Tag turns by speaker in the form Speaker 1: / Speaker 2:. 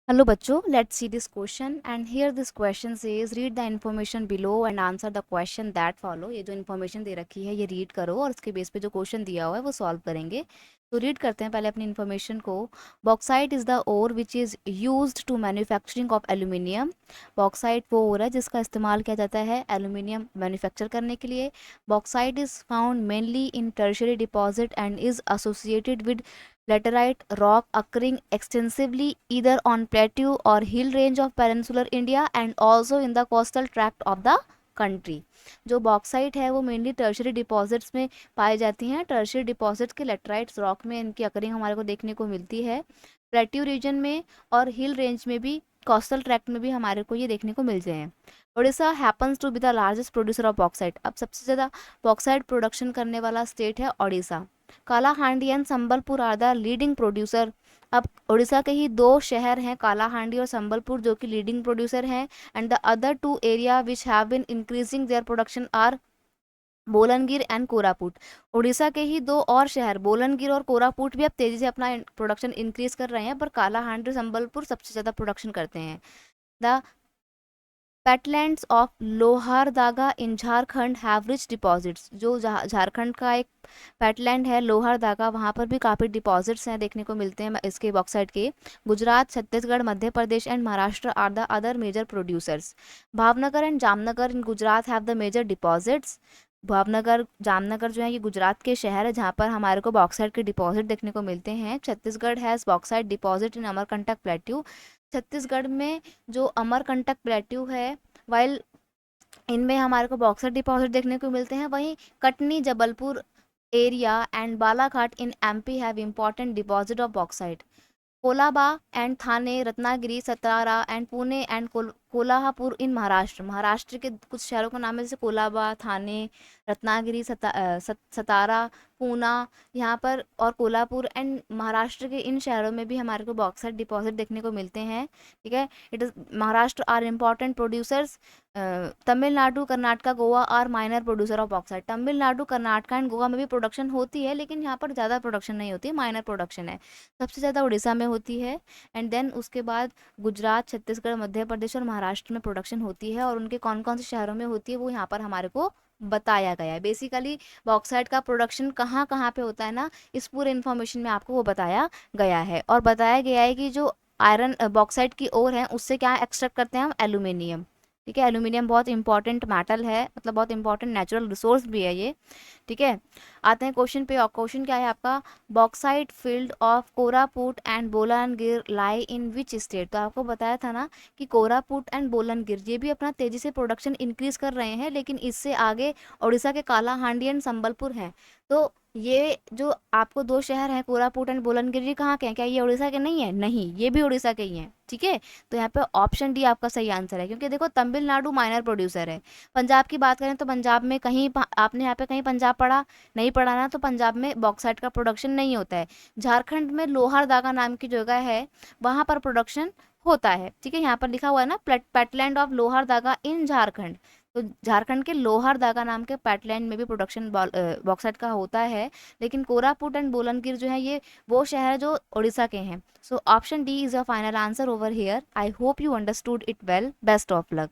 Speaker 1: Hello बच्चों, let's see this question and here this question says read the information below and answer the question that follow। ये जो information दे रखी है ये read करो और उसके बेस पे जो क्वेश्चन दिया हुआ है वो सॉल्व करेंगे। तो रीड करते हैं पहले अपनी इन्फॉर्मेशन को। Bauxite is the ore which is used to manufacturing of aluminium. Bauxite वो ओर है जिसका इस्तेमाल किया जाता है एल्यूमिनियम मैन्युफैक्चर करने के लिए। Bauxite is found mainly in tertiary deposit and is associated with laterite rock occurring extensively either on plateau or hill range of peninsular India and also in the coastal tract of the country. जो bauxite है वो mainly tertiary deposits में पाई जाती हैं। Tertiary deposits के लेटराइट्स rock में इनकी occurring हमारे को देखने को मिलती है। प्लेट्यू रीजन में और हिल रेंज में भी, कोस्टल ट्रैक्ट में भी हमारे को ये देखने को मिलते हैं। Orissa happens to be the largest producer of bauxite. अब सबसे ज़्यादा बॉक्साइट प्रोडक्शन करने वाला स्टेट है Orissa. Kalahandi and Sambalpur are the leading producer. अब उड़ीसा के ही दो शहर हैं कालाहांडी और संबलपुर जो कि लीडिंग प्रोड्यूसर हैं and the other two area which have been increasing their production are Bolangir and Koraput. Orissa के ही दो और शहर बोलनगिर और कोरापुट भी अब तेजी से अपना प्रोडक्शन इंक्रीज कर रहे हैं, पर कालाहांडी और संबलपुर सबसे ज़्यादा प्रोडक्शन करते हैं। The patlands of Lohardaga in Jharkhand have rich deposits. जो झारखंड का एक पेटलैंड है लोहारदागा, वहाँ पर भी काफ़ी डिपॉजिट्स हैं देखने को मिलते हैं इसके बॉक्साइट के। Gujarat, Chhattisgarh, Madhya Pradesh and Maharashtra are the other major producers. Bhavnagar and Jamnagar in Gujarat have the major deposits. Bhavnagar, Jamnagar जो है ये गुजरात के शहर है जहाँ पर हमारे को बॉक्साइट के डिपॉजिट देखने को मिलते हैं। Chhattisgarh has bauxite deposit in Amarkantak plateau. Chhattisgarh में जो अमरकंटक प्लेट्यू है, वाइल इनमें हमारे को बॉक्साइट डिपॉजिट देखने को मिलते हैं। वहीं Katni, Jabalpur area and Balaghat in MP have important deposit of bauxite. Kolaba and Thane, Ratnagiri, Satara and Pune and Kolhapur in Maharashtra. Maharashtra के कुछ शहरों का नाम है जैसे कोलाबा, थाने, रत्नागिरी, सतारा, पूना यहाँ पर और कोल्हापुर एंड महाराष्ट्र के इन शहरों में भी हमारे को बॉक्साइट डिपॉजिट देखने को मिलते हैं। ठीक है, it is Maharashtra are important producers. Tamil Nadu, Karnataka, Goa are minor producer of bauxite. Tamil Nadu, Karnataka and Goa में भी प्रोडक्शन होती है लेकिन यहाँ पर ज़्यादा प्रोडक्शन नहीं होती है, माइनर प्रोडक्शन है। सबसे ज़्यादा उड़ीसा में होती है एंड देन उसके बाद गुजरात, छत्तीसगढ़, मध्य प्रदेश और महाराष्ट्र में प्रोडक्शन होती है। और उनके कौन कौन से शहरों में होती है वो यहाँ पर हमारे को बताया गया है। बेसिकली बॉक्साइट का प्रोडक्शन कहाँ कहाँ पे होता है ना, इस पूरे इन्फॉर्मेशन में आपको वो बताया गया है। और बताया गया है कि जो आयरन बॉक्साइट की ओर है उससे क्या एक्सट्रैक्ट करते हैं हम, एल्यूमिनियम। ठीक है, एल्यूमिनियम बहुत इंपॉर्टेंट मेटल है, मतलब बहुत इंपॉर्टेंट नेचुरल रिसोर्स भी है ये। ठीक है, आते हैं क्वेश्चन पे। और क्वेश्चन क्या है आपका, bauxite field of Koraput and Bolangir lie in which state. तो आपको बताया था ना कि कोरापुट एंड बोलानगिर ये भी अपना तेजी से प्रोडक्शन इंक्रीज कर रहे हैं, लेकिन इससे आगे उड़ीसा के कालाहांडी एंड संबलपुर हैं। तो ये जो आपको दो शहर हैं कोरापुट एंड बोलानगिर, ये कहाँ के हैं, क्या ये उड़ीसा के नहीं है? नहीं, ये भी उड़ीसा के ही हैं। ठीक है, तो यहाँ पे ऑप्शन डी आपका सही आंसर है, क्योंकि देखो तमिलनाडु माइनर प्रोड्यूसर है। पंजाब की बात करें तो पंजाब में कहीं आपने यहाँ पे कहीं पंजाब पढ़ा नहीं पढ़ा ना, तो पंजाब में बॉक्साइट का प्रोडक्शन नहीं होता है। झारखंड में लोहारदागा नाम की जगह है, वहाँ पर प्रोडक्शन होता है। ठीक है, यहाँ पर लिखा हुआ है ना पेटलैंड ऑफ लोहारदागा इन झारखंड। तो झारखंड के लोहारदागा नाम के पेटलैंड में भी प्रोडक्शन बॉक्साइट का होता है। लेकिन कोरापुट एंड बोलनगिर जो है ये वो शहर जो उड़ीसा के हैं। So option D is a final answer over here. I hope you understood it well. Best of luck.